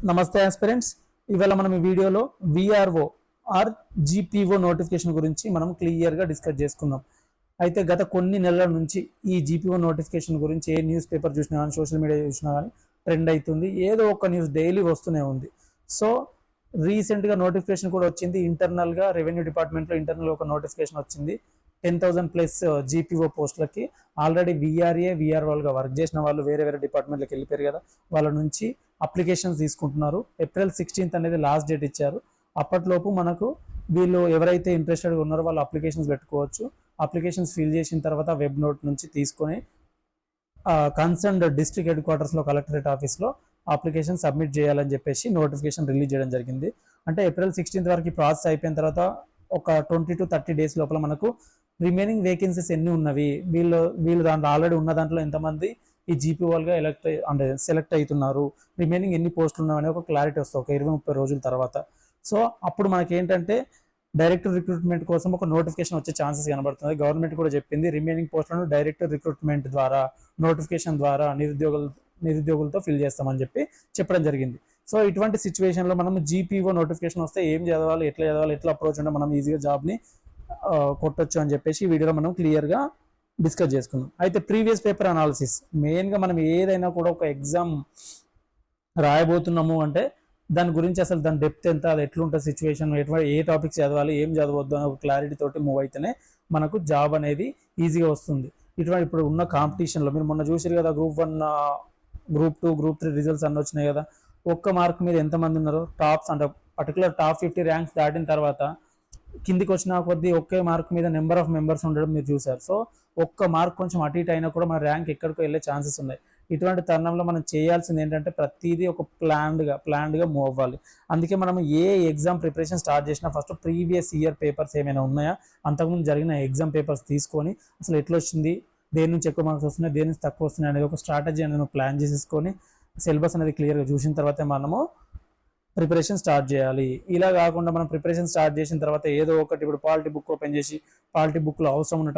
నమస్తే ఆస్పిరెంట్స్. ఇవాళ మనం ఈ వీడియోలో విఆర్ఓ ఆర్ జీపీఓ నోటిఫికేషన్ గురించి మనం క్లియర్గా డిస్కస్ చేసుకుందాం. అయితే గత కొన్ని నెలల నుంచి ఈ జీపీఓ నోటిఫికేషన్ గురించి ఏ న్యూస్ పేపర్ చూసినా కానీ సోషల్ మీడియా చూసినా కానీ ట్రెండ్ అవుతుంది. ఏదో ఒక న్యూస్ డైలీ వస్తూనే ఉంది. సో రీసెంట్గా నోటిఫికేషన్ కూడా వచ్చింది. ఇంటర్నల్గా రెవెన్యూ డిపార్ట్మెంట్లో ఇంటర్నల్ ఒక నోటిఫికేషన్ వచ్చింది. 10,000 ప్లస్ జీపీఓ పోస్టులకి ఆల్రెడీ విఆర్ఓలుగా వర్క్ చేసిన వాళ్ళు వేరే వేరే డిపార్ట్మెంట్లకు వెళ్ళిపోయారు కదా, వాళ్ళ నుంచి అప్లికేషన్స్ తీసుకుంటున్నారు. ఏప్రిల్ 16th అనేది లాస్ట్ డేట్ ఇచ్చారు. అప్పట్లోపు మనకు వీళ్ళు ఎవరైతే ఇంట్రెస్టెడ్గా ఉన్నారో వాళ్ళు అప్లికేషన్స్ పెట్టుకోవచ్చు. అప్లికేషన్స్ ఫిల్ చేసిన తర్వాత వెబ్ నోట్ నుంచి తీసుకొని కన్సర్న్డ్ డిస్ట్రిక్ట్ హెడ్ క్వార్టర్స్లో కలెక్టరేట్ ఆఫీస్లో అప్లికేషన్ సబ్మిట్ చేయాలని చెప్పేసి నోటిఫికేషన్ రిలీజ్ చేయడం జరిగింది. అంటే ఏప్రిల్ 16th వరకు ప్రాసెస్ అయిపోయిన తర్వాత ఒక 20 to 30 days లోపల మనకు రిమైనింగ్ వేకెన్సీస్ ఎన్ని ఉన్నవి, వీళ్ళు దాంట్లో ఆల్రెడీ ఉన్న దాంట్లో ఎంతమంది ఈ జీపీఓలుగా సెలెక్ట్ అవుతున్నారు, రిమైనింగ్ ఎన్ని పోస్టులు ఉన్నాయని ఒక క్లారిటీ వస్తుంది ఒక 20-30 రోజుల తర్వాత. సో అప్పుడు మనకి ఏంటంటే డైరెక్ట్ రిక్రూట్మెంట్ కోసం ఒక నోటిఫికేషన్ వచ్చే ఛాన్సెస్ కనబడుతుంది. గవర్నమెంట్ కూడా చెప్పింది రిమైనింగ్ పోస్టులను డైరెక్ట్ రిక్రూట్మెంట్ ద్వారా నోటిఫికేషన్ ద్వారా నిరుద్యోగులతో ఫిల్ చేస్తామని చెప్పడం జరిగింది. సో ఇటువంటి సిచ్యువేషన్లో మనం జీపీఓ నోటిఫికేషన్ వస్తే ఏం చదవాలి, ఎట్లా అప్రోచ్ ఉంటే మనం ఈజీగా జాబ్ని కొట్టొచ్చు అని చెప్పేసి ఈ వీడియోలో మనం క్లియర్గా డిస్కస్ చేసుకుందాం. అయితే ప్రీవియస్ పేపర్ అనాలిసిస్ మెయిన్గా మనం ఏదైనా కూడా ఒక ఎగ్జామ్ రాయబోతున్నాము అంటే దాని గురించి అసలు దాని డెప్త్ ఎంత, అది ఎట్లుంటుంది సిచ్యువేషన్, ఏ టాపిక్స్ చదవాలి, ఏం చదవద్దు అనే ఒక క్లారిటీ తోటి మూవ్ అయితేనే మనకు జాబ్ అనేది ఈజీగా వస్తుంది. ఇప్పుడు ఉన్న కాంపిటీషన్లో మీరు మొన్న చూసారు కదా, Group 1, Group 2, Group 3 రిజల్ట్స్ అన్నీ వచ్చినాయి కదా. ఒక్క మార్క్ మీద ఎంతమంది ఉన్నారు టాప్స్, అంటే పర్టికులర్ టాప్ 50 ర్యాంక్స్ దాటిన తర్వాత కిందికి వచ్చిన కొద్దీ ఒకే మార్క్ మీద నెంబర్ ఆఫ్ మెంబర్స్ ఉండడం మీరు చూసారు. సో ఒక్క మార్క్ కొంచెం అటు ఇటు అయినా కూడా మన ర్యాంక్ ఎక్కడికో వెళ్ళే ఛాన్సెస్ ఉన్నాయి. ఇటువంటి తరుణంలో మనం చేయాల్సింది ఏంటంటే ప్రతిదీ ఒక ప్లాన్డ్గా మూవ్ అవ్వాలి. అందుకే మనం ఏ ఎగ్జామ్ ప్రిపరేషన్ స్టార్ట్ చేసినా ఫస్ట్ ప్రీవియస్ ఇయర్ పేపర్స్ ఏమైనా ఉన్నాయా, అంతకుముందు జరిగిన ఎగ్జామ్ పేపర్స్ తీసుకొని అసలు ఎట్లా వచ్చింది, దేని నుంచి ఎక్కువ మార్క్స్ వస్తున్నాయి, దేని నుంచి తక్కువ వస్తున్నాయి అనేది ఒక స్ట్రాటజీ అనేది ప్లాన్ చేసేసుకొని సిలబస్ అనేది క్లియర్గా చూసిన తర్వాతే మనము ప్రిపరేషన్ స్టార్ట్ చేయాలి. ఇలా కాకుండా మనం ప్రిపరేషన్ స్టార్ట్ చేసిన తర్వాత ఏదో ఒకటి, ఇప్పుడు పాలిటీ బుక్ ఓపెన్ చేసి పాలిటీ బుక్లో అవసరమైన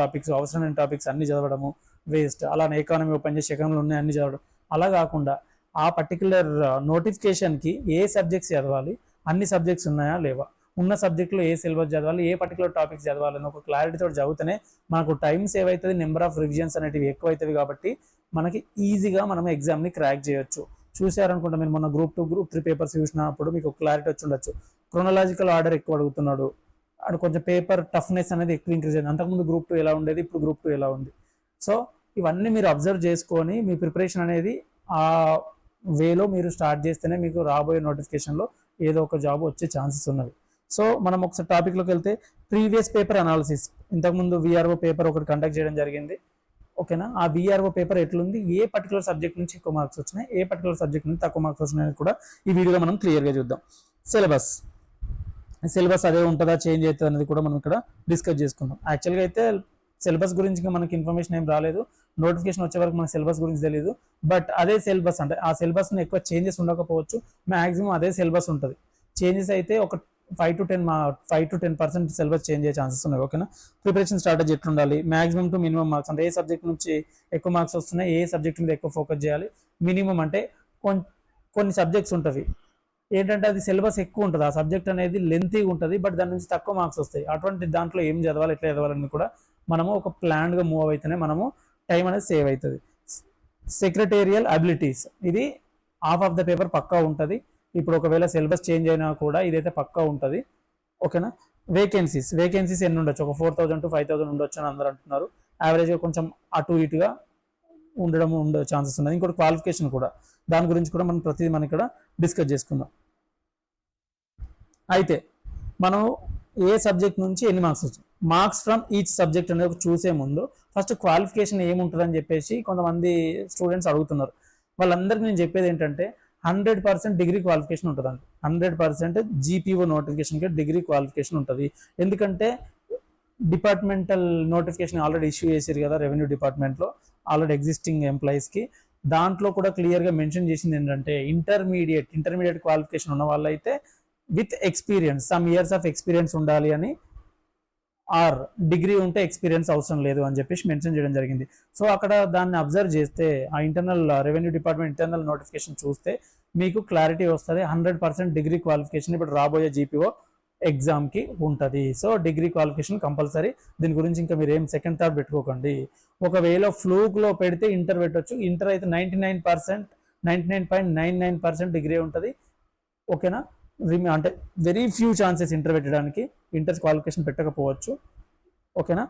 టాపిక్స్ అన్ని చదవడము వేస్ట్. అలానే ఎకానమీ ఓపెన్ చేసి ఎకానమీలో ఉన్నాయి అన్ని చదవడం, అలా కాకుండా ఆ పర్టికులర్ నోటిఫికేషన్కి ఏ సబ్జెక్ట్స్ చదవాలి, అన్ని సబ్జెక్ట్స్ ఉన్నాయా లేవా, ఉన్న సబ్జెక్టులో ఏ సిలబస్ చదవాలి, ఏ పర్టికులర్ టాపిక్స్ చదవాలని ఒక క్లారిటీతో చదివితేనే మనకు టైం సేవ్ అవుతుంది, నెంబర్ ఆఫ్ రివిజన్స్ అనేటివి ఎక్కువ అవుతాయి. కాబట్టి మనకి ఈజీగా మనం ఎగ్జామ్ని క్రాక్ చేయొచ్చు. చూసారనుకుంటా మీరు మొన్న Group 2, Group 3 పేపర్స్ చూసినప్పుడు మీకు క్లారిటీ వచ్చి ఉండొచ్చు. క్రోనలాజికల్ ఆర్డర్ ఎక్కువ అడుగుతున్నాడు, అక్కడ కొంచెం పేపర్ టఫ్నెస్ అనేది ఎక్కువ ఇంక్రీజ్ అయింది. అంతకుముందు Group 2 ఎలా ఉండేది, ఇప్పుడు Group 2 ఎలా ఉంది. సో ఇవన్నీ మీరు అబ్జర్వ్ చేసుకొని మీ ప్రిపరేషన్ అనేది ఆ వేలో మీరు స్టార్ట్ చేస్తేనే మీకు రాబోయే నోటిఫికేషన్లో ఏదో ఒక జాబ్ వచ్చే ఛాన్సెస్ ఉన్నవి. సో మనం ఒకసారి టాపిక్లోకి వెళ్తే ప్రీవియస్ పేపర్ అనాలిసిస్. ఇంతకుముందు విఆర్ఓ పేపర్ ఒకటి కండక్ట్ చేయడం జరిగింది, ఓకేనా. ఆ విఆర్ఓ పేపర్ ఎట్లుంది, ఏ పర్టికులర్ సబ్జెక్ట్ నుంచి ఎక్కువ మార్క్స్ వచ్చినాయి, ఏ పర్టికులర్ సబ్జెక్ట్ నుంచి తక్కువ మార్క్స్ వచ్చినాయని కూడా ఈ వీడియోలో మనం క్లియర్గా చూద్దాం. సిలబస్ అదే ఉంటుందా, చేంజ్ అవుతుంది అనేది కూడా మనం ఇక్కడ డిస్కస్ చేసుకుందాం. యాక్చువల్గా అయితే సిలబస్ గురించి మనకి ఇన్ఫర్మేషన్ ఏం రాలేదు, నోటిఫికేషన్ వచ్చే వరకు మనకి సిలబస్ గురించి తెలియదు. బట్ అదే సిలబస్, అంటే ఆ సిలబస్ని ఎక్కువ చేంజెస్ ఉండకపోవచ్చు, మ్యాక్సిమం అదే సిలబస్ ఉంటుంది. చేంజెస్ అయితే ఒక 5 to 10% సిలబస్ చేంజ్ అయ్యే ఛాన్సెస్ ఉన్నాయి, ఓకేనా. ప్రిపరేషన్ స్ట్రాటజీ ఎట్లుండాలి, మాక్సిమం టు మినిమం మార్క్స్, అంటే ఏ సబ్జెక్ట్ నుంచి ఎక్కువ మార్క్స్ వస్తున్నాయి, ఏ సబ్జెక్ట్ మీద ఎక్కువ ఫోకస్ చేయాలి. మినిమం అంటే కొన్ని సబ్జెక్ట్స్ ఉంటుంది ఏంటంటే అది సిలబస్ ఎక్కువ ఉంటుంది, ఆ సబ్జెక్ట్ అనేది లెంతీగా ఉంటుంది, బట్ దాని నుంచి తక్కువ మార్క్స్ వస్తాయి. అటువంటి దాంట్లో ఏం చదవాలి, ఎట్లా చదవాలని కూడా మనము ఒక ప్లాన్గా మూవ్ అయితేనే మనము టైం అనేది సేవ్ అవుతుంది. సెక్రటేరియల్ అబిలిటీస్, ఇది హాఫ్ ఆఫ్ ద పేపర్ పక్కా ఉంటుంది. ఇప్పుడు ఒకవేళ సిలబస్ చేంజ్ అయినా కూడా ఇదైతే పక్కా ఉంటుంది, ఓకేనా. వేకెన్సీస్ ఎన్ని ఉండొచ్చు, ఒక 4,000 to 5,000 ఉండొచ్చు అని అందరూ అంటున్నారు. యావరేజ్గా కొంచెం అటు ఇటుగా ఉండే ఛాన్సెస్ ఉన్నాయి. ఇంకోటి క్వాలిఫికేషన్ కూడా, దాని గురించి కూడా మనం ఇక్కడ డిస్కస్ చేసుకుందాం. అయితే మనం ఏ సబ్జెక్ట్ నుంచి ఎన్ని మార్క్స్ వచ్చాయి, మార్క్స్ ఫ్రమ్ ఈచ్ సబ్జెక్ట్ అనేది చూసే ముందు ఫస్ట్ క్వాలిఫికేషన్ ఏముంటుందని చెప్పేసి కొంతమంది స్టూడెంట్స్ అడుగుతున్నారు. వాళ్ళందరికీ నేను చెప్పేది ఏంటంటే 100% డిగ్రీ క్వాలిఫికేషన్ ఉంటుందండి. 100% జీపీఓ నోటిఫికేషన్కి డిగ్రీ క్వాలిఫికేషన్ ఉంటుంది. ఎందుకంటే డిపార్ట్మెంటల్ నోటిఫికేషన్ ఆల్రెడీ ఇష్యూ చేశారు కదా రెవెన్యూ డిపార్ట్మెంట్లో ఆల్రెడీ ఎగ్జిస్టింగ్ ఎంప్లాయీస్కి. దాంట్లో కూడా క్లియర్గా మెన్షన్ చేసింది ఏంటంటే ఇంటర్మీడియట్ క్వాలిఫికేషన్ ఉన్న వాళ్ళైతే with experience, some years of experience ఉండాలి అని, ఆర్ డిగ్రీ ఉంటే ఎక్స్పీరియన్స్ అవసరం లేదు అని చెప్పేసి మెన్షన్ చేయడం జరిగింది. సో అక్కడ దాన్ని అబ్జర్వ్ చేస్తే ఆ రెవెన్యూ డిపార్ట్మెంట్ ఇంటర్నల్ నోటిఫికేషన్ చూస్తే మీకు క్లారిటీ వస్తుంది. 100% డిగ్రీ క్వాలిఫికేషన్ ఇప్పుడు రాబోయే జీపీఓ ఎగ్జామ్కి ఉంటుంది. So degree qualification compulsory. దీని గురించి ఇంకా మీరు ఏం సెకండ్ థాట్ పెట్టుకోకండి. ఒకవేళ ఫ్లూక్లో పెడితే ఇంటర్ పెట్టవచ్చు. ఇంటర్ అయితే 99.99% డిగ్రీ ఉంటుంది. ఓకేనా, అంటే వెరీ ఫ్యూ ఛాన్సెస్ ఇంటర్ పెట్టడానికి, ఇంటర్ క్వాలిఫికేషన్ పెట్టకపోవచ్చు. ఓకేనా,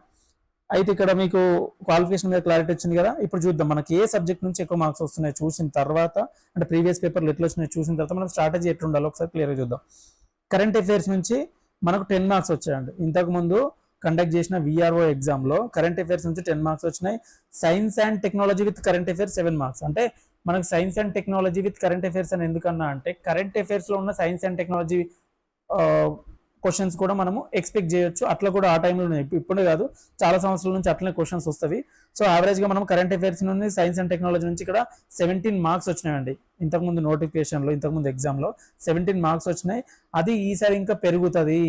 అయితే ఇక్కడ మీకు క్వాలిఫికేషన్ మీద క్లారిటీ వచ్చింది కదా. ఇప్పుడు చూద్దాం మనకి ఏ సబ్జెక్ట్ నుంచి ఎక్కువ మార్క్స్ వస్తున్నాయి చూసిన తర్వాత, అంటే ప్రీవియస్ పేపర్లు ఎట్లా వచ్చినాయి చూసిన తర్వాత మనం స్ట్రాటజీ ఎట్లా ఉండాలో ఒకసారి క్లియర్గా చూద్దాం. కరెంట్ అఫైర్స్ నుంచి మనకు 10 మార్క్స్ వచ్చాయండి. ఇంతకుముందు కండక్ట్ చేసిన విఆర్ఓ ఎగ్జామ్లో కరెంట్ అఫైర్స్ నుంచి 10 మార్క్స్ వచ్చినాయి. Science and technology with current affairs 7 marks. అంటే మనకు science and technology with current affairs అని ఎందుకన్నా అంటే కరెంట్ అఫైర్స్లో ఉన్న సైన్స్ అండ్ టెక్నాలజీ క్వశ్చన్స్ కూడా మనము ఎక్స్పెక్ట్ చేయొచ్చు. అట్లా కూడా ఆ టైంలో ఇప్పుడు కాదు, చాలా సంవత్సరాల నుంచి అట్లనే క్వశ్చన్స్ వస్తాయి. సో యావరేజ్గా మనం కరెంట్ అఫైర్స్ నుండి సైన్స్ అండ్ టెక్నాలజీ నుంచి ఇక్కడ 17 మార్క్స్ వచ్చినాయండి. ఇంతకుముందు నోటిఫికేషన్లో, ఇంతకుముందు ఎగ్జామ్లో 17 మార్క్స్ వచ్చినాయి. అది ఈసారి ఇంకా పెరుగుతుంది.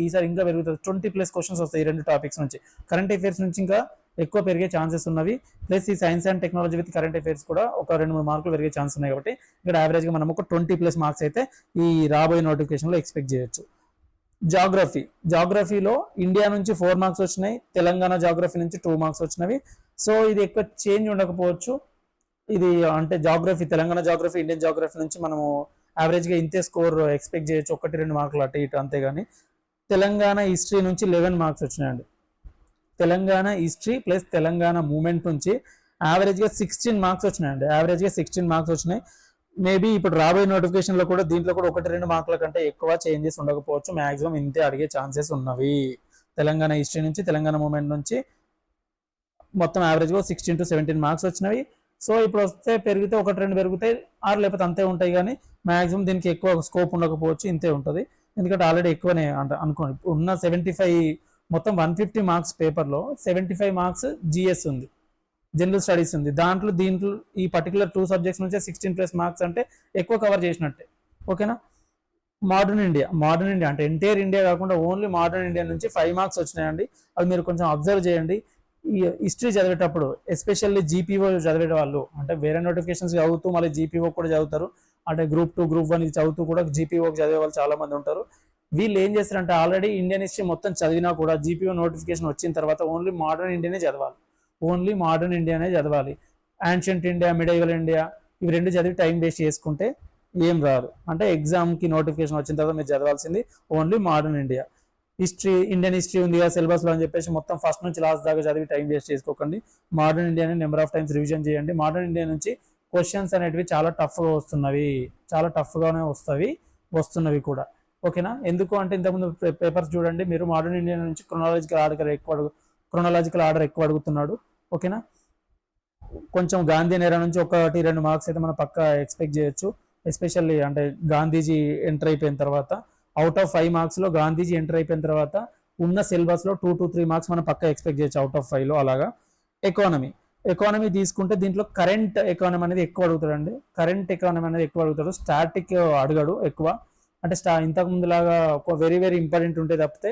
ఈసారి ఇంకా పెరుగుతుంది. 20+ క్వశ్చన్స్ వస్తాయి ఈ రెండు టాపిక్స్ నుంచి. కరెంట్ అఫైర్స్ నుంచి ఇంకా ఎక్కువ పెరిగే ఛాన్సెస్ ఉన్నవి. ప్లస్ ఈ science and technology with current affairs కూడా ఒక 2-3 మార్కులు పెరిగే ఛాన్స్ ఉన్నాయి. కాబట్టి ఇక్కడ యావరేజ్గా మనం ఒక 20+ మార్క్స్ అయితే ఈ రాబోయే నోటిఫికేషన్లో ఎక్స్పెక్ట్ చేయొచ్చు. జాగ్రఫీలో ఇండియా నుంచి 4 మార్క్స్ వచ్చినాయి. తెలంగాణ జాగ్రఫీ నుంచి 2 మార్క్స్ వచ్చినవి. సో ఇది ఎక్కువ చేంజ్ ఉండకపోవచ్చు. ఇది అంటే geography, Telangana geography, Indian geography నుంచి మనము యావరేజ్గా ఇంతే స్కోర్ ఎక్స్పెక్ట్ చేయొచ్చు, 1-2 మార్కులు అటు ఇటు అంతేగాని. తెలంగాణ హిస్టరీ నుంచి 11 మార్క్స్ వచ్చినాయండి. Telangana history plus Telangana movement నుంచి యావరేజ్గా 16 మార్క్స్ వచ్చినాయండి. యావరేజ్గా 16 మార్క్స్ వచ్చినాయి. మేబీ ఇప్పుడు రాబోయే నోటిఫికేషన్లో కూడా దీంట్లో కూడా 1-2 మార్కుల కంటే ఎక్కువ చేంజెస్ ఉండకపోవచ్చు. మ్యాక్సిమం ఇంతే అడిగే ఛాన్సెస్ ఉన్నవి. తెలంగాణ హిస్టరీ నుంచి, తెలంగాణ మూమెంట్ నుంచి మొత్తం యావరేజ్గా 16 to 17 మార్క్స్ వచ్చినవి. సో ఇప్పుడు వస్తే పెరిగితే 1-2 పెరుగుతాయి, ఆరు లేకపోతే అంతే ఉంటాయి. కానీ మ్యాక్సిమం దీనికి ఎక్కువ స్కోప్ ఉండకపోవచ్చు, ఇంతే ఉంటుంది. ఎందుకంటే ఆల్రెడీ ఎక్కువనే అనుకోండి. ఉన్న 75 మొత్తం 150 మార్క్స్ పేపర్లో 75 మార్క్స్ జిఎస్ ఉంది, జనరల్ స్టడీస్ ఉంది. దీంట్లో ఈ పర్టికులర్ 2 సబ్జెక్ట్స్ నుంచే 16+ మార్క్స్ అంటే ఎక్కువ కవర్ చేసినట్టే. ఓకేనా. మోడర్న్ ఇండియా అంటే ఎంటైర్ ఇండియా కాకుండా ఓన్లీ మోడర్న్ ఇండియా నుంచి 5 మార్క్స్ వచ్చినాయండి. అవి మీరు కొంచెం అబ్జర్వ్ చేయండి. ఈ హిస్టరీ చదివేటప్పుడు ఎస్పెషల్లీ జీపీఓ చదివే వాళ్ళు, అంటే వేరే నోటిఫికేషన్స్ చదువుతూ మళ్ళీ జీపీఓ కూడా చదువుతారు. అంటే గ్రూప్ 2, గ్రూప్ 1 చదువుతూ కూడా జీపీఓకి చదివే వాళ్ళు చాలా మంది ఉంటారు. వీళ్ళు ఏం చేస్తారంటే ఆల్రెడీ ఇండియన్ హిస్టరీ మొత్తం చదివినా కూడా జీపీఓ నోటిఫికేషన్ వచ్చిన తర్వాత ఓన్లీ మోడర్న్ ఇండియానే చదవాలి. యాన్షియంట్ ఇండియా, మిడైవల్ ఇండియా ఇవి రెండు చదివి టైం వేస్ట్ చేసుకుంటే ఏం రాదు. అంటే ఎగ్జామ్కి నోటిఫికేషన్ వచ్చిన తర్వాత మీరు చదవాల్సింది only modern India. Indian history ఉంది కదా సిలబస్లో అని చెప్పేసి మొత్తం ఫస్ట్ నుంచి లాస్ట్ దాకా చదివి టైం వేస్ట్ చేసుకోకండి. మోడర్న్ ఇండియాని నెంబర్ ఆఫ్ టైమ్స్ రివిజన్ చేయండి. మోడర్న్ ఇండియా నుంచి క్వశ్చన్స్ అనేటివి చాలా టఫ్గా వస్తున్నవి కూడా. ఓకేనా. ఎందుకు అంటే ఇంతకుముందు పేపర్స్ చూడండి మీరు, మోడర్న్ ఇండియా నుంచి క్రొనాలజికల్ ఆర్డర్ ఎక్కువ అడుగుతున్నాడు. ఓకేనా. కొంచెం గాంధీ నేరా నుంచి 1-2 మార్క్స్ అయితే మనం పక్కా ఎక్స్పెక్ట్ చేయొచ్చు. ఎస్పెషల్లీ అంటే గాంధీజీ ఎంటర్ అయిపోయిన తర్వాత, అవుట్ ఆఫ్ 5 మార్క్స్లో గాంధీజీ ఎంటర్ అయిపోయిన తర్వాత ఉన్న సిలబస్లో 2 to 3 మార్క్స్ మనం పక్కా ఎక్స్పెక్ట్ చేయొచ్చు అవుట్ ఆఫ్ 5లో. అలాగా ఎకానమీ తీసుకుంటే దీంట్లో కరెంట్ ఎకానమీ అనేది ఎక్కువ అడుగుతాడు. స్టాటిక్ అడగడు ఎక్కువ. అంటే ఇంతకుముందు లాగా ఒక వెరీ వెరీ ఇంపార్టెంట్ ఉంటే తప్పితే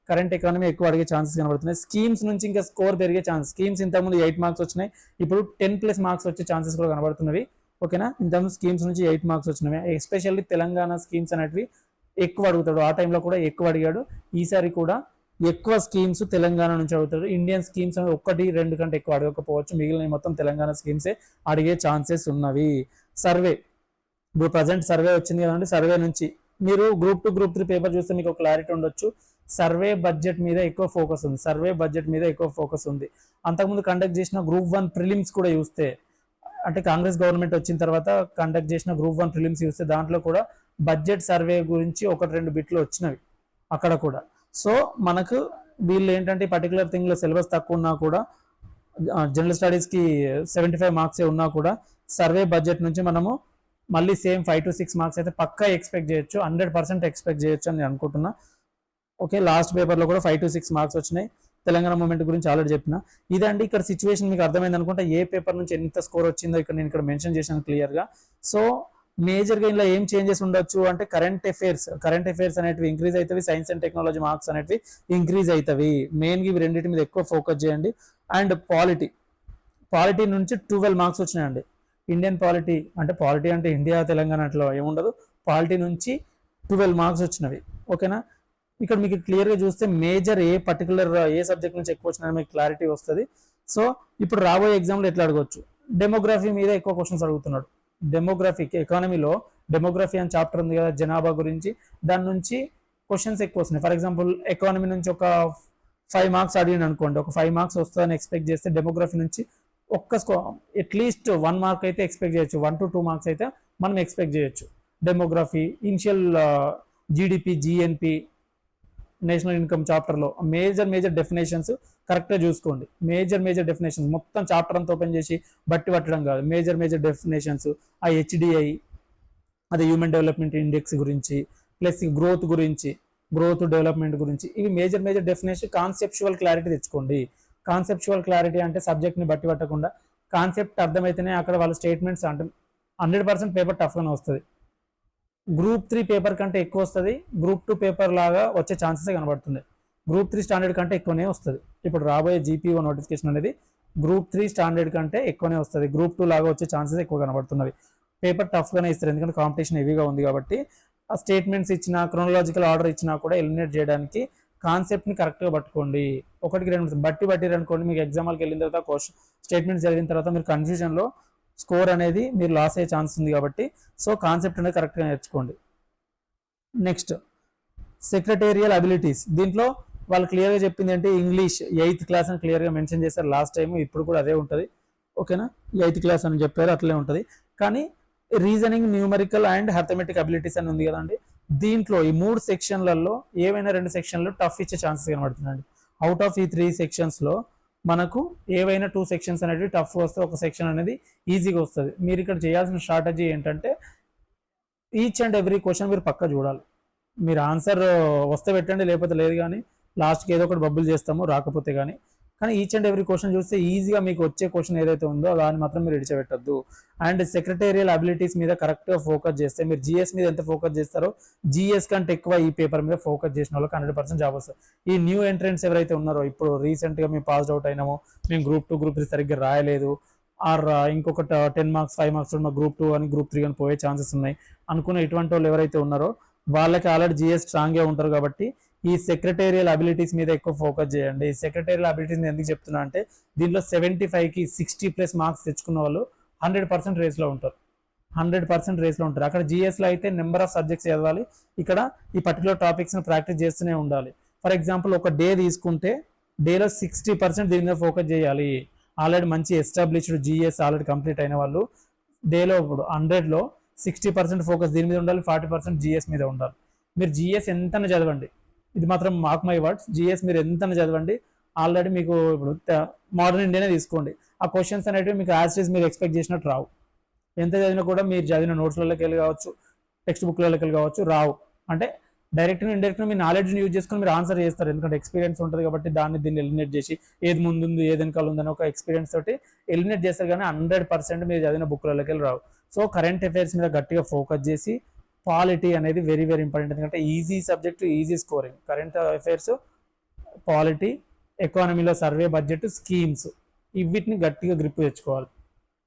కరెంట్ ఎకానమీ ఎక్కువ అడిగే ఛాన్సెస్ కనబడుతున్నాయి. స్కీమ్స్ నుంచి ఇంకా స్కోర్ పెరిగే ఛాన్స్. స్కీమ్స్ ఇంతకుముందు 8 మార్క్స్ వచ్చినాయి, ఇప్పుడు 10+ మార్క్స్ వచ్చే ఛాన్సెస్ కూడా కనబడుతున్నవి. ఓకేనా. ఇంతకుముందు స్కీమ్స్ నుంచి 8 మార్క్స్ వచ్చినవి. ఎస్పెషల్లీ తెలంగాణ స్కీమ్స్ అనేటివి ఎక్కువ అడుగుతాడు. ఆ టైంలో కూడా ఎక్కువ అడిగాడు. ఈసారి కూడా ఎక్కువ స్కీమ్స్ తెలంగాణ నుంచి అడుగుతాడు. ఇండియన్ స్కీమ్స్ 1-2 కంటే ఎక్కువ అడగకపోవచ్చు. మిగిలిన మొత్తం తెలంగాణ స్కీమ్సే అడిగే ఛాన్సెస్ ఉన్నవి. సర్వే, ఇప్పుడు ప్రజెంట్ సర్వే వచ్చింది కదండి. సర్వే నుంచి మీరు గ్రూప్ 2, గ్రూప్ 3 పేపర్ చూస్తే మీకు క్లారిటీ ఉండొచ్చు. సర్వే బడ్జెట్ మీద ఎక్కువ ఫోకస్ ఉంది. అంతకుముందు కండక్ట్ చేసిన గ్రూప్ 1 ప్రిలిమ్స్ కూడా చూస్తే, అంటే కాంగ్రెస్ గవర్నమెంట్ వచ్చిన తర్వాత కండక్ట్ చేసిన గ్రూప్ 1 ప్రిలిమ్స్ చూస్తే దాంట్లో కూడా బడ్జెట్ సర్వే గురించి 1-2 బిట్లు వచ్చినవి అక్కడ కూడా. సో మనకు వీళ్ళు ఏంటంటే పర్టికులర్ థింగ్లో సిలబస్ తక్కువ ఉన్నా కూడా, జనరల్ స్టడీస్కి 75 మార్క్సే ఉన్నా కూడా సర్వే బడ్జెట్ నుంచి మనము మళ్ళీ సేమ్ 5 to 6 మార్క్స్ అయితే పక్కా ఎక్స్పెక్ట్ చేయొచ్చు. 100% ఎక్స్పెక్ట్ చేయొచ్చు అని నేను అనుకుంటున్నా. ఓకే. లాస్ట్ పేపర్లో కూడా 5 to 6 మార్క్స్ వచ్చినాయి. తెలంగాణ మూమెంట్ గురించి ఆల్రెడీ చెప్పిన. ఇదండి ఇక్కడ సిచ్యువేషన్ మీకు అర్థమైంది అనుకుంటా. ఏ పేపర్ నుంచి ఎంత స్కోర్ వచ్చిందో నేను ఇక్కడ మెన్షన్ చేశాను క్లియర్గా. సో మేజర్గా ఇలా ఏం చేంజెస్ ఉండొచ్చు అంటే కరెంట్ అఫైర్స్ అనేటివి ఇంక్రీజ్ అవుతాయి. సైన్స్ అండ్ టెక్నాలజీ మార్క్స్ అనేటివి ఇంక్రీజ్ అవుతాయి. మెయిన్గా ఇవి రెండింటి మీద ఎక్కువ ఫోకస్ చేయండి. అండ్ పాలిటీ నుంచి 12 మార్క్స్ వచ్చినాయండి. ఇండియన్ పాలిటీ అంటే ఇండియా తెలంగాణ అట్లా ఏముండదు. పాలిటీ నుంచి 12 మార్క్స్ వచ్చినవి. ఓకేనా, ఇక్కడ మీకు క్లియర్గా చూస్తే మేజర్ ఏ సబ్జెక్ట్ నుంచి ఎక్కువ వచ్చినా మీకు క్లారిటీ వస్తుంది. సో ఇప్పుడు రాబోయే ఎగ్జామ్లో ఎట్లా అడగవచ్చు, డెమోగ్రఫీ మీద ఎక్కువ క్వశ్చన్స్ అడుగుతున్నాడు. ఎకానమీలో డెమోగ్రఫీ అని చాప్టర్ ఉంది కదా, జనాభా గురించి, దాని నుంచి క్వశ్చన్స్ ఎక్కువ వస్తున్నాయి. ఫర్ ఎగ్జాంపుల్ ఎకానమీ నుంచి ఒక 5 మార్క్స్ అడిగిన అనుకోండి, ఒక 5 మార్క్స్ వస్తుందని ఎక్స్పెక్ట్ చేస్తే డెమోగ్రఫీ నుంచి అట్లీస్ట్ 1 మార్క్ అయితే ఎక్స్పెక్ట్ చేయొచ్చు, 1 to 2 మార్క్స్ అయితే మనం ఎక్స్పెక్ట్ చేయొచ్చు. Demography, initial GDP, GNP, national income చాప్టర్లో మేజర్ డెఫినేషన్స్ కరెక్ట్గా చూసుకోండి. మేజర్ డెఫినేషన్స్ మొత్తం చాప్టర్ అంతా ఓపెన్ చేసి బట్టి పట్టడం కాదు. మేజర్ డెఫినేషన్స్, ఆ హెచ్డిఐ, అదే హ్యూమన్ డెవలప్మెంట్ ఇండెక్స్ గురించి, ప్లస్ గ్రోత్ డెవలప్మెంట్ గురించి, ఇవి మేజర్ డెఫినేషన్. కాన్సెప్చువల్ క్లారిటీ తెచ్చుకోండి. కాన్సెప్చువల్ క్లారిటీ అంటే సబ్జెక్ట్ని బట్టి పట్టకుండా కాన్సెప్ట్ అర్థమైతేనే అక్కడ వాళ్ళ స్టేట్మెంట్స్ అంటే 100% పేపర్ టఫ్గానే వస్తుంది. గ్రూప్ 3 పేపర్ కంటే ఎక్కువ వస్తుంది, గ్రూప్ 2 పేపర్ లాగా వచ్చే ఛాన్సెస్ కనబడుతుంది. గ్రూప్ 3 స్టాండర్డ్ కంటే ఎక్కువనే వస్తుంది. ఇప్పుడు రాబోయే జీపీఓ నోటిఫికేషన్ అనేది గ్రూప్ 3 స్టాండర్డ్ కంటే ఎక్కువనే వస్తుంది. గ్రూప్ 2 లాగా వచ్చే ఛాన్సెస్ ఎక్కువ కనబడుతున్నవి. పేపర్ టఫ్గానే ఇస్తారు, ఎందుకంటే కాంపిటీషన్ హెవీగా ఉంది కాబట్టి. ఆ స్టేట్మెంట్స్ ఇచ్చినా, క్రోనలాజికల్ ఆర్డర్ ఇచ్చినా కూడా ఎలిమినేట్ చేయడానికి కాన్సెప్ట్ని కరెక్ట్గా పట్టుకోండి. 1-2 బట్టి అనుకోండి, మీకు ఎగ్జామ్కి వెళ్ళిన తర్వాత స్టేట్మెంట్స్ జరిగిన తర్వాత మీరు కన్ఫ్యూజన్లో స్కోర్ అనేది మీరు లాస్ అయ్యే ఛాన్స్ ఉంది కాబట్టి, సో కాన్సెప్ట్ అనేది కరెక్ట్గా నేర్చుకోండి. Next secretarial abilities. దీంట్లో వాళ్ళు క్లియర్గా చెప్పింది అంటే ఇంగ్లీష్ 8th క్లాస్ అని క్లియర్గా మెన్షన్ చేశారు లాస్ట్ టైం, ఇప్పుడు కూడా అదే ఉంటుంది. ఓకేనా, 8th క్లాస్ అని చెప్పారు, అట్లే ఉంటుంది. కానీ reasoning, numerical and arithmetic abilities అని ఉంది కదండి, దీంట్లో ఈ 3 సెక్షన్లలో ఏవైనా 2 సెక్షన్లు టఫ్ ఇచ్చే ఛాన్సెస్ కనబడుతున్నాయండి. అవుట్ ఆఫ్ ఈ 3 సెక్షన్స్లో మనకు ఏవైనా 2 సెక్షన్స్ అనేవి టఫ్ వస్తే ఒక సెక్షన్ అనేది ఈజీగా వస్తుంది. మీరు ఇక్కడ చేయాల్సిన స్ట్రాటజీ ఏంటంటే ఈచ్ అండ్ ఎవ్రీ క్వశ్చన్ మీరు పక్కా చూడాలి. మీరు ఆన్సర్ వస్తే పెట్టండి, లేకపోతే లేదు, కానీ లాస్ట్కి ఏదో ఒకటి బబ్బులు చేస్తాము రాకపోతే కానీ ఈచ్ అండ్ ఎవ్రీ క్వశ్చన్ చూస్తే ఈజీగా మీకు వచ్చే క్వశ్చన్ ఏదైతే ఉందో దాన్ని మాత్రం మీరు విడిచిపెట్టద్దు. అండ్ సెక్రటేరియల్ అబిలిటీస్ మీద కరెక్ట్గా ఫోకస్ చేస్తే, మీరు జిఎస్ మీద ఎంత ఫోకస్ చేస్తారో జిఎస్ కంటే ఎక్కువ ఈ పేపర్ మీద ఫోకస్ చేసిన వాళ్ళకి 100% జాబ్ వస్తుంది. ఈ న్యూ ఎంట్రెంట్స్ ఎవరైతే ఉన్నారో, ఇప్పుడు రీసెంట్గా మేము పాస్డ్ అవుట్ అయినామో, మేము గ్రూప్ 2 గ్రూప్ 3 సరిగ్గా రాయలేదు, ఆర్ ఇంకొక 10 మార్క్స్ 5 మార్క్స్ మా గ్రూప్ 2 అని గ్రూప్ 3 అని పోయే ఛాన్సెస్ ఉన్నాయి అనుకున్న ఇటువంటి వాళ్ళు ఎవరైతే ఉన్నారో వాళ్ళకి ఆల్రెడీ జిఎస్ స్ట్రాంగ్గా ఉంటారు కాబట్టి ఈ సెక్రటేరియల్ అబిలిటీస్ మీద ఎక్కువ ఫోకస్ చేయండి. సెక్రటేరియల్ అబిలిటీస్ ఎందుకు చెప్తున్నా అంటే దీనిలో 75కి 60+ మార్క్స్ తెచ్చుకున్న వాళ్ళు 100% రేస్లో ఉంటారు. 100% రేస్లో ఉంటారు. అక్కడ జిఎస్లో అయితే నెంబర్ ఆఫ్ సబ్జెక్ట్స్ చదవాలి, ఇక్కడ ఈ పర్టికులర్ టాపిక్స్ని ప్రాక్టీస్ చేస్తూనే ఉండాలి. ఫర్ ఎగ్జాంపుల్ ఒక డే తీసుకుంటే డేలో 60% దీని మీద ఫోకస్ చేయాలి. ఆల్రెడీ మంచి ఎస్టాబ్లిష్డ్ జిఎస్ ఆల్రెడీ కంప్లీట్ అయిన వాళ్ళు డేలో ఇప్పుడు 100లో 60% ఫోకస్ దీని మీద ఉండాలి, 40% జిఎస్ మీద ఉండాలి. మీరు జిఎస్ ఎంతనే చదవండి, ఇది మాత్రం మార్క్ మై వర్డ్స్, జిఎస్ మీరు ఎంతనే చదవండి, ఆల్రెడీ మీకు ఇప్పుడు మోడర్న్ ఇండియానే తీసుకోండి, ఆ క్వశ్చన్స్ అనేవి మీకు యాజ్ మీరు ఎక్స్పెక్ట్ చేసినట్టు రావు. ఎంత చదివినా కూడా మీరు చదివిన నోట్స్లలోకి వెళ్ళి కావచ్చు, టెక్స్ట్ బుక్లలోకి వెళ్ళి కావచ్చు, రావు. అంటే డైరెక్ట్గా ఇండైరెక్ట్గా మీ నాలెడ్జ్ని యూజ్ చేసుకొని మీరు ఆన్సర్ చేస్తారు, ఎందుకంటే ఎక్స్పీరియన్స్ ఉంటుంది కాబట్టి. దీన్ని ఎలిమినేట్ చేసి ఏది ముందుంది ఏది వెనకాల ఉందని ఒక ఎక్స్పీరియన్స్ తోటి ఎలిమినేట్ చేస్తారు, కానీ 100% మీరు చదివిన బుక్లలోకి వెళ్ళి రావు. సో కరెంట్ అఫైర్స్ మీద గట్టిగా ఫోకస్ చేసి, పాలిటీ అనేది వెరీ ఇంపార్టెంట్, ఎందుకంటే easy subject, easy scoring. Current affairs, polity, ఎకానమీలో సర్వే, బడ్జెట్, స్కీమ్స్, వీటిని గట్టిగా గ్రిప్ తెచ్చుకోవాలి.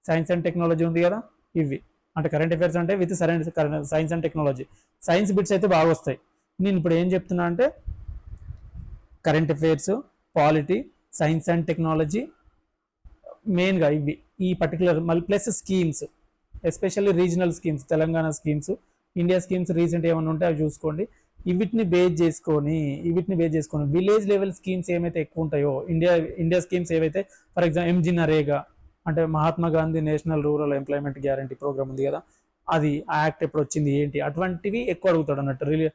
సైన్స్ అండ్ టెక్నాలజీ ఉంది కదా, ఇవి అంటే కరెంట్ అఫైర్స్ అంటే with science and technology. Science bits అయితే బాగా వస్తాయి. నేను ఇప్పుడు ఏం చెప్తున్నా అంటే current affairs, polity, science and technology మెయిన్గా ఇవి, ఈ పర్టికులర్ మళ్ళీ plus schemes, especially regional schemes, Telangana schemes, India schemes recent ఏమైనా ఉంటే అవి చూసుకోండి. వీటిని బేస్ చేసుకొని విలేజ్ లెవెల్ స్కీమ్స్ ఏమైతే ఎక్కువ ఉంటాయో, ఇండియా స్కీమ్స్ ఏవైతే, ఫర్ ఎగ్జాంపుల్ ఎంజీ నరేగా అంటే Mahatma Gandhi National Rural Employment Guarantee Programme ఉంది కదా, అది ఆ యాక్ట్ ఎప్పుడు వచ్చింది ఏంటి, అటువంటివి ఎక్కువ అడుగుతాడు అన్నట్టు.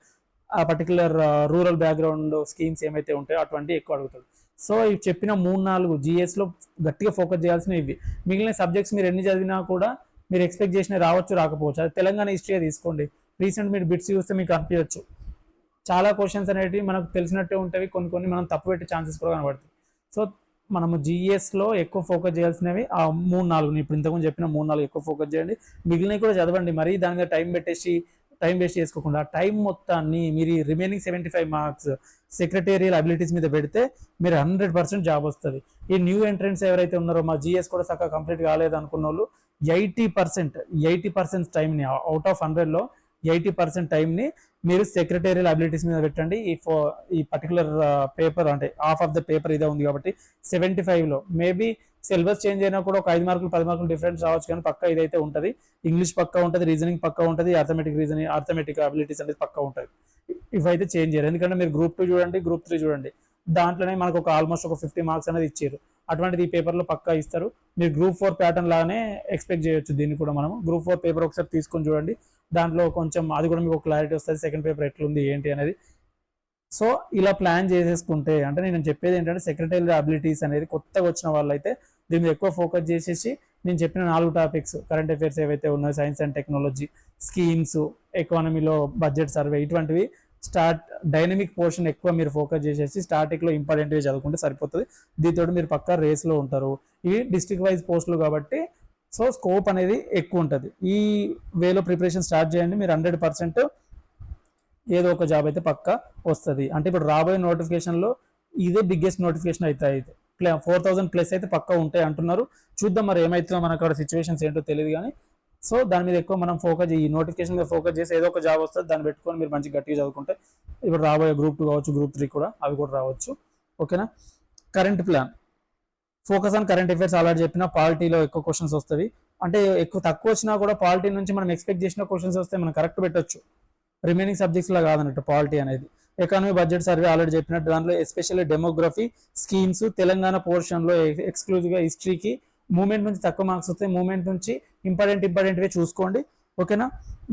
ఆ పర్టికులర్ రూరల్ బ్యాక్గ్రౌండ్ స్కీమ్స్ ఏమైతే ఉంటాయో అటువంటివి ఎక్కువ అడుగుతాడు. సో ఇవి చెప్పిన 3-4 జిఎస్లో గట్టిగా ఫోకస్ చేయాల్సినవి ఇవి. మిగిలిన సబ్జెక్ట్స్ మీరు ఎన్ని చదివినా కూడా మీరు ఎక్స్పెక్ట్ చేసిన రావచ్చు రాకపోవచ్చు. అది తెలంగాణ హిస్టరీ తీసుకోండి, రీసెంట్ మీరు బిట్స్ చూస్తే మీకు అనిపించవచ్చు చాలా క్వశ్చన్స్ అనేవి మనకు తెలిసినట్టే ఉంటాయి, కొన్ని మనం తప్పు పెట్టే ఛాన్సెస్ కూడా కనబడుతుంది. సో మనము జిఎస్లో ఎక్కువ ఫోకస్ చేయాల్సినవి ఆ 3-4, ఇప్పుడు ఇంతకుముందు చెప్పిన 3-4 ఎక్కువ ఫోకస్ చేయండి. మిగిలినవి కూడా చదవండి, మరీ దాని మీద టైం వేస్ట్ చేసుకోకుండా టైం మొత్తాన్ని మీరు రిమైనింగ్ 75 మార్క్స్ సెక్రటేరియల్ అబిలిటీస్ మీద పెడితే మీరు 100% జాబ్ వస్తుంది. ఈ న్యూ ఎంట్రెంట్స్ ఎవరైతే ఉన్నారో, మా జిఎస్ కూడా చక్కగా కంప్లీట్ కాలేదు అనుకున్న వాళ్ళు 80% టైంని, అవుట్ ఆఫ్ 100లో 80% టైంని మీరు సెక్రటేరియల్ అబిలిటీస్ మీద పెట్టండి. ఈ పర్టికులర్ పేపర్ అంటే హాఫ్ ఆఫ్ ద పేపర్ ఇదే ఉంది కాబట్టి 75లో మేబీ సిలబస్ చేంజ్ అయినా కూడా ఒక 5 మార్కులు 10 మార్కులు డిఫరెన్స్ రావచ్చు, కానీ పక్కా ఇదైతే ఉంటుంది. ఇంగ్లీష్ పక్కా ఉంటుంది, రీజనింగ్ పక్కా ఉంటుంది, అర్థమెటిక్ అబిలిటీస్ అనేది పక్కా ఉంటుంది. ఇవైతే చేంజ్ చేయరు. ఎందుకంటే మీరు గ్రూప్ 2 చూడండి, గ్రూప్ 3 చూడండి, దాంట్లోనే మనకు ఆల్మోస్ట్ ఒక 50 మార్క్స్ అనేది ఇచ్చారు. అటువంటిది ఈ పేపర్లో పక్కా ఇస్తారు. మీరు గ్రూప్ 4 ప్యాటర్న్ లాగానే ఎక్స్పెక్ట్ చేయొచ్చు దీన్ని కూడా. మనం గ్రూప్ 4 పేపర్ ఒకసారి తీసుకొని చూడండి, దాంట్లో కొంచెం అది కూడా మీకు క్లారిటీ వస్తుంది, సెకండ్ పేపర్ ఎట్లుంది ఏంటి అనేది. సో ఇలా ప్లాన్ చేసేసుకుంటే, అంటే నేను చెప్పేది ఏంటంటే సెక్రటరీ అబిలిటీస్ అనేది కొత్తగా వచ్చిన వాళ్ళైతే దీని మీద ఎక్కువ ఫోకస్ చేసేసి నేను చెప్పిన 4 టాపిక్స్, కరెంట్ అఫైర్స్ ఏవైతే ఉన్నాయో, సైన్స్ అండ్ టెక్నాలజీ, స్కీమ్స్, ఎకానమీలో బడ్జెట్ సర్వే, ఇటువంటివి డైనమిక్ పోర్షన్ ఎక్కువ మీరు ఫోకస్ చేసేసి స్టార్టింగ్లో ఇంపార్టెంట్గా చదువుకుంటే సరిపోతుంది. దీంతో మీరు పక్కా రేస్లో ఉంటారు. ఇవి డిస్ట్రిక్ట్ వైజ్ పోస్టులు కాబట్టి సో స్కోప్ అనేది ఎక్కువ ఉంటుంది. ఈ వేలో ప్రిపరేషన్ స్టార్ట్ చేయండి, మీరు 100% ఏదో ఒక జాబ్ అయితే పక్కా వస్తుంది. అంటే ఇప్పుడు రాబోయే నోటిఫికేషన్లో ఇదే బిగ్గెస్ట్ నోటిఫికేషన్ అయితే 4000+ అయితే పక్కా ఉంటాయి అంటున్నారు. చూద్దాం మరి ఏమవుతుందో, మనకు అక్కడ సిచ్యువేషన్స్ ఏంటో తెలియదు. కానీ సో దాని మీద ఎక్కువ మనం ఈ నోటిఫికేషన్ మీద ఫోకస్ చేసి ఏదో ఒక జాబ్ వస్తుంది, దాన్ని పెట్టుకొని మీరు మంచి గట్టిగా చదువుకుంటే ఇప్పుడు రాబోయే గ్రూప్ 2 కావచ్చు, గ్రూప్ 3 కూడా అవి కూడా రావచ్చు. ఓకేనా. Current plan, focus on current affairs already చెప్పిన. పాలిటీలో ఎక్కువ క్వశ్చన్స్ వస్తుంది, అంటే తక్కువ వచ్చినా కూడా పాలిటీ నుంచి మనం ఎక్స్పెక్ట్ చేసిన క్వశ్చన్స్ వస్తే మనం కరెక్ట్ పెట్టొచ్చు. రిమైనింగ్ సబ్జెక్ట్స్ లా కాదన్నట్టు పాలిటీ అనేది. ఎకానమీ బడ్జెట్ సర్వే ఆల్రెడీ చెప్పినట్టు, దాంట్లో ఎస్పెషల్లీ డెమోగ్రఫీ, స్కీమ్స్, తెలంగాణ పోర్షన్లో ఎక్స్క్లూజివ్గా హిస్టరీకి మూమెంట్ నుంచి తక్కువ మార్క్స్ వస్తాయి, మూమెంట్ నుంచి ఇంపార్టెంట్వే చూసుకోండి. ఓకేనా.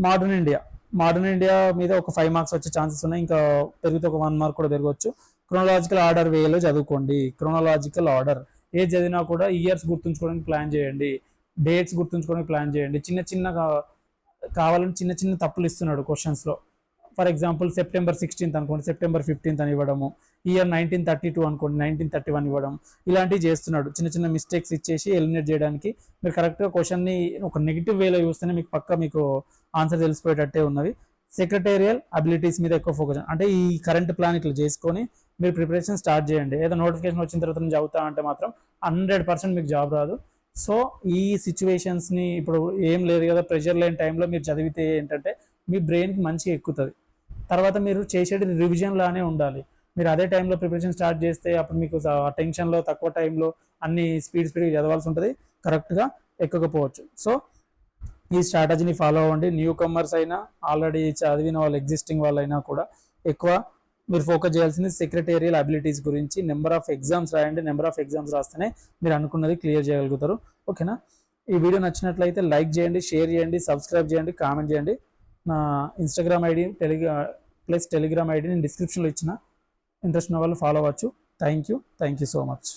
మోడర్న్ ఇండియా మీద ఒక 5 మార్క్స్ వచ్చే ఛాన్సెస్ ఉన్నాయి, ఇంకా పెరిగితే ఒక 1 మార్క్ కూడా పెరగవచ్చు. క్రోనలాజికల్ ఆర్డర్ వేలో చదువుకోండి. క్రోనలాజికల్ ఆర్డర్ ఏది చదివినా కూడా ఇయర్స్ గుర్తుంచుకోవడానికి ప్లాన్ చేయండి, డేట్స్ గుర్తుంచుకోవడానికి ప్లాన్ చేయండి. కావాలని చిన్న తప్పులు ఇస్తున్నాడు క్వశ్చన్స్లో. ఫర్ ఎగ్జాంపుల్ September 16th అనుకోండి, September 15th అని ఇవ్వడము, ఇయర్ 1932 అనుకోండి, 1931 ఇవ్వడం, ఇలాంటివి చేస్తున్నాడు. చిన్న మిస్టేక్స్ ఇచ్చేసి ఎలిమినేట్ చేయడానికి. మీరు కరెక్ట్గా క్వశ్చన్ని ఒక నెగిటివ్ వేలో చూస్తేనే మీకు ఆన్సర్ తెలిసిపోయేటట్టే ఉన్నది. సెక్రటేరియల్ అబిలిటీస్ మీద ఎక్కువ ఫోకస్, అంటే ఈ కరెంట్ ప్లాన్ ఇట్లా చేసుకొని మీరు ప్రిపరేషన్ స్టార్ట్ చేయండి. ఏదో నోటిఫికేషన్ వచ్చిన తర్వాత నేను చదువుతా అంటే మాత్రం 100% మీకు జాబ్ రాదు. సో ఈ సిచ్యువేషన్స్ని, ఇప్పుడు ఏం లేదు కదా, ప్రెషర్ లేని టైంలో మీరు చదివితే ఏంటంటే మీ బ్రెయిన్కి మంచిగా ఎక్కుతుంది. తర్వాత మీరు చేసేది రివిజన్ లానే ఉండాలి. మీరు అదే టైంలో ప్రిపరేషన్ స్టార్ట్ చేస్తే అప్పుడు మీకు టెన్షన్లో తక్కువ టైంలో అన్ని స్పీడ్గా చదవాల్సి ఉంటుంది, కరెక్ట్గా ఎక్కకపోవచ్చు. సో ఈ స్ట్రాటజీని ఫాలో అవ్వండి. న్యూ కమర్స్ అయినా, ఆల్రెడీ చదివిన వాళ్ళు, ఎగ్జిస్టింగ్ వాళ్ళైనా కూడా ఎక్కువ మీరు ఫోకస్ చేయాల్సింది సెక్రటేరియల్ అబిలిటీస్ గురించి. నెంబర్ ఆఫ్ ఎగ్జామ్స్ రాయండి, నెంబర్ ఆఫ్ ఎగ్జామ్స్ రాస్తేనే మీరు అనుకున్నది క్లియర్ చేయగలుగుతారు. ఓకేనా. ఈ వీడియో నచ్చినట్లయితే లైక్ చేయండి, షేర్ చేయండి, సబ్స్క్రైబ్ చేయండి, కామెంట్ చేయండి. నా ఇన్స్టాగ్రామ్ ఐడి టెలిగ్రామ్ ఐడి నేను డిస్క్రిప్షన్లో ఇచ్చిన. ఇంట్రెస్ట్ ఉన్న వాళ్ళు ఫాలో అవ్వచ్చు. Thank you so much.